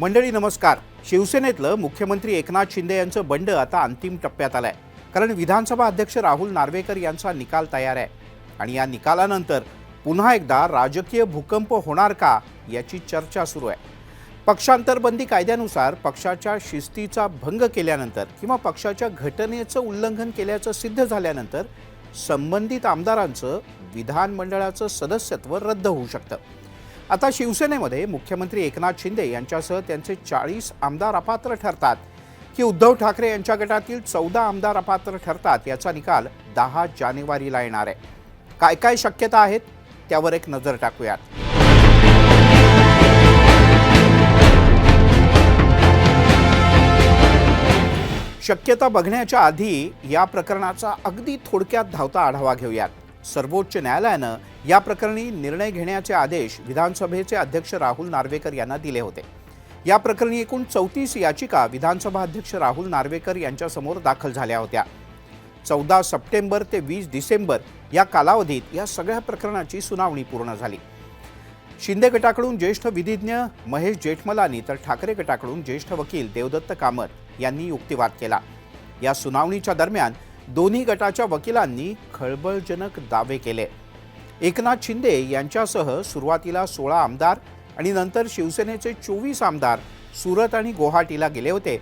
मंडळी नमस्कार. शिवसेनेतलं मुख्यमंत्री एकनाथ शिंदे यांचं बंड आता अंतिम टप्प्यात आलंय. कारण विधानसभा अध्यक्ष राहुल नार्वेकर यांचा निकाल तयार आहे आणि या निकालानंतर पुन्हा एकदा राजकीय भूकंप होणार का याची चर्चा सुरू आहे. पक्षांतरबंदी कायद्यानुसार पक्षाच्या शिस्तीचा भंग केल्यानंतर किंवा पक्षाच्या घटनेचं उल्लंघन केल्याचं सिद्ध झाल्यानंतर संबंधित आमदारांचं विधानमंडळाचं सदस्यत्व रद्द होऊ शकतं. आता शिवसेनेमध्ये मुख्यमंत्री एकनाथ शिंदे यांच्यासह त्यांचे 40 आमदार अपात्र ठरतात की उद्धव ठाकरे यांच्या गटातील 14 आमदार अपात्र ठरतात याचा निकाल 10 जानेवारीला येणार आहे. काय काय शक्यता आहेत त्यावर एक नजर टाकूयात. शक्यता बघण्याच्या आधी या प्रकरणाचा अगदी थोडक्यात धावता आढावा घेऊयात. सर्वोच्च न्यायालयानं या प्रकरणी निर्णय घेण्याचे आदेश विधानसभेचे अध्यक्ष राहुल नार्वेकर यांना दिले होते. या प्रकरणी एकूण 34 याचिका विधानसभा अध्यक्ष राहुल नार्वेकर यांच्यासमोर दाखल झाल्या होत्या. 14 सप्टेंबर ते 20 डिसेंबर या कालावधीत या सगळ्या प्रकरणाची सुनावणी पूर्ण झाली. शिंदे गटाकडून ज्येष्ठ विधिज्ञ महेश जेठमलानी तर ठाकरे गटाकडून ज्येष्ठ वकील देवदत्त कामत यांनी युक्तिवाद केला. या सुनावणीच्या दरम्यान दोन्ही गटाच्या वकिलांनी खळबळजनक दावे केले. एकनाथ शिंदे यांच्यासह सुरुवातीला 16 आमदार आणि नंतर शिवसेनेचे 24 आमदार सुरत आणि गुवाहाटीला गेले होते.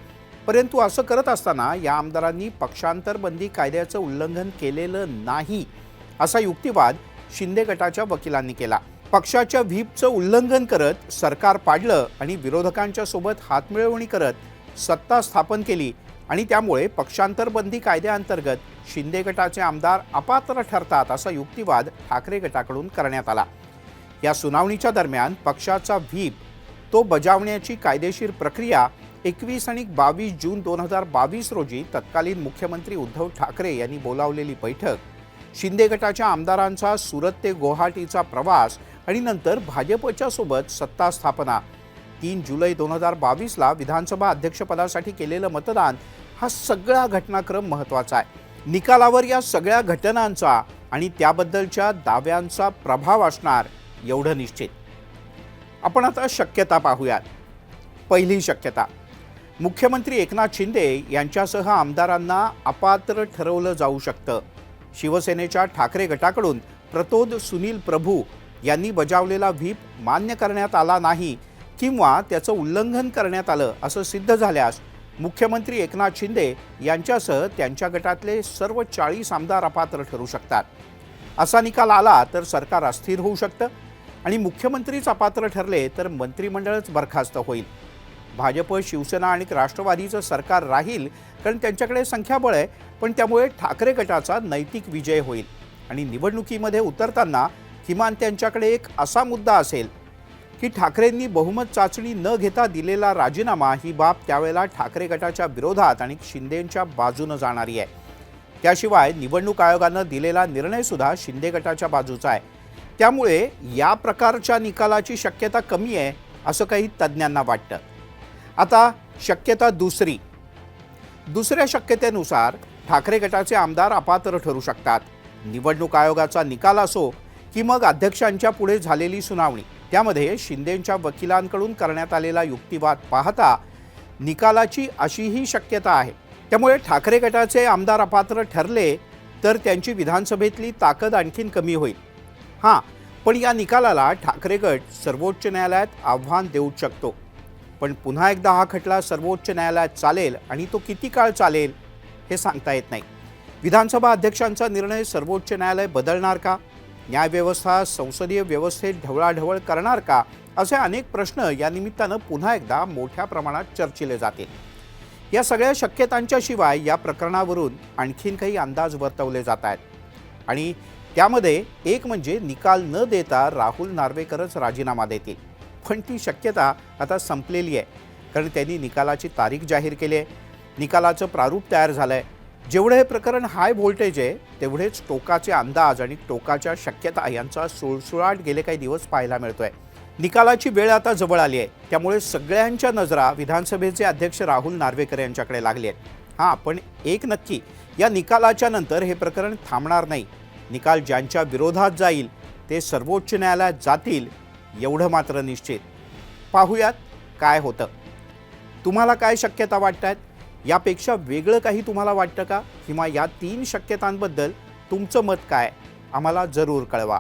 परंतु असं करत असताना या आमदारांनी पक्षांतरबंदी कायद्याचं उल्लंघन केलेलं नाही असा युक्तिवाद शिंदे गटाच्या वकिलांनी केला. पक्षाच्या व्हीपचं उल्लंघन करत सरकार पाडलं आणि विरोधकांच्या सोबत हातमिळवणी करत सत्ता स्थापन केली आणि त्यामुळे पक्षांतरबंदी कायद्याअंतर्गत शिंदे गटाचे आमदार अपात्र ठरतात असा युक्तिवाद ठाकरे गटाकडून करण्यात आला. या सुनावणीच्या दरम्यान पक्षाचा व्हीप तो बजावण्याची कायदेशीर प्रक्रिया 21 आणि 22 जून 2022 रोजी तत्कालीन मुख्यमंत्री उद्धव ठाकरे यांनी बोलावलेली बैठक, शिंदे गटाच्या आमदारांचा सुरत ते गुवाहाटीचा प्रवास आणि नंतर भाजपच्या सोबत सत्ता स्थापना, 3 जुलै 2022ला विधानसभा अध्यक्षपदासाठी केलेलं मतदान, हा सगळा घटनाक्रम महत्त्वाचा आहे. निकालावर या सगळ्या घटनांचा आणि त्याबद्दलच्या दाव्यांचा प्रभाव असणार एवढं निश्चित. आपण आता शक्यता पाहूयात. पहिली शक्यता, मुख्यमंत्री एकनाथ शिंदे यांच्यासह आमदारांना अपात्र ठरवलं जाऊ शकतं. शिवसेनेच्या ठाकरे गटाकडून प्रतोद सुनील प्रभू यांनी बजावलेला व्हीप मान्य करण्यात आला नाही किंवा त्याचं उल्लंघन करण्यात आलं असं सिद्ध झाल्यास मुख्यमंत्री एकनाथ शिंदे यांच्यासह त्यांच्या गटातले सर्व 40 आमदार अपात्र ठरू शकतात. असा निकाल आला तर सरकार अस्थिर होऊ शकतं आणि मुख्यमंत्रीच अपात्र ठरले तर मंत्रिमंडळच बरखास्त होईल. भाजप, शिवसेना आणि राष्ट्रवादीचं सरकार राहील कारण त्यांच्याकडे संख्याबळ आहे, पण त्यामुळे ठाकरे गटाचा नैतिक विजय होईल आणि निवडणुकीमध्ये उतरताना किमान त्यांच्याकडे एक असा मुद्दा असेल की ठाकरेंनी बहुमत चाचणी न घेता दिलेला राजीनामा ही बाब त्यावेळेला ठाकरे गटाच्या विरोधात आणि शिंदेंच्या बाजूने जाणारी आहे. त्याशिवाय निवडणूक आयोगानं दिलेला निर्णय सुद्धा शिंदे गटाच्या बाजूचा आहे. त्यामुळे या प्रकारच्या निकालाची शक्यता कमी आहे असं काही तज्ज्ञांना वाटतं. आता शक्यता दुसऱ्या शक्यतेनुसार ठाकरे गटाचे आमदार अपात्र ठरू शकतात. निवडणूक आयोगाचा निकाल असो की मग अध्यक्षांच्या पुढे झालेली सुनावणी, त्यामध्ये शिंदेंच्या वकिलांकडून करण्यात आलेला युक्तिवाद पाहता निकालाची अशीही शक्यता आहे. त्यामुळे ठाकरे गटाचे आमदार अपात्र ठरले तर त्यांची विधानसभेतली ताकद आणखीन कमी होईल. हां, पण या निकालाला ठाकरे गट सर्वोच्च न्यायालयात आव्हान देऊ शकतो. पण पुन्हा एकदा हा खटला सर्वोच्च न्यायालयात चालेल आणि तो किती काळ चालेल हे सांगता येत नाही. विधानसभा अध्यक्षांचा निर्णय सर्वोच्च न्यायालय बदलणार का? न्यायव्यवस्था संसदीय व्यवस्थेत ढवळाढवळ करणार का? असे अनेक प्रश्न या निमित्तानं पुन्हा एकदा मोठ्या प्रमाणात चर्चिले जातील. या सगळ्या शक्यतांच्या शिवाय या प्रकरणावरून आणखीन काही अंदाज वर्तवले जात आहेत आणि त्यामध्ये एक म्हणजे निकाल न देता राहुल नार्वेकरच राजीनामा देतील. पण ती शक्यता आता संपलेली आहे कारण त्यांनी निकालाची तारीख जाहीर केली आहे. निकालाचं प्रारूप तयार झालं आहे. जेवढे हे प्रकरण हाय व्होल्टेज आहे तेवढेच टोकाचे अंदाज आणि टोकाच्या शक्यता यांचा सुळसुळाट गेले काही दिवस पाहायला मिळतोय. निकालाची वेळ आता जवळ आली आहे, त्यामुळे सगळ्यांच्या नजरा विधानसभेचे अध्यक्ष राहुल नार्वेकर यांच्याकडे लागली आहेत. हां, पण एक नक्की, या निकालाच्या नंतर हे प्रकरण थांबणार नाही. निकाल ज्यांच्या विरोधात जाईल ते सर्वोच्च न्यायालयात जातील एवढं मात्र निश्चित. पाहूयात काय होतं. तुम्हाला काय शक्यता वाटतात? यापेक्षा वेगळं काही तुम्हाला वाटतं का? किंवा या 3 शक्यतांबद्दल तुमचं मत काय? आम्हाला जरूर कळवा.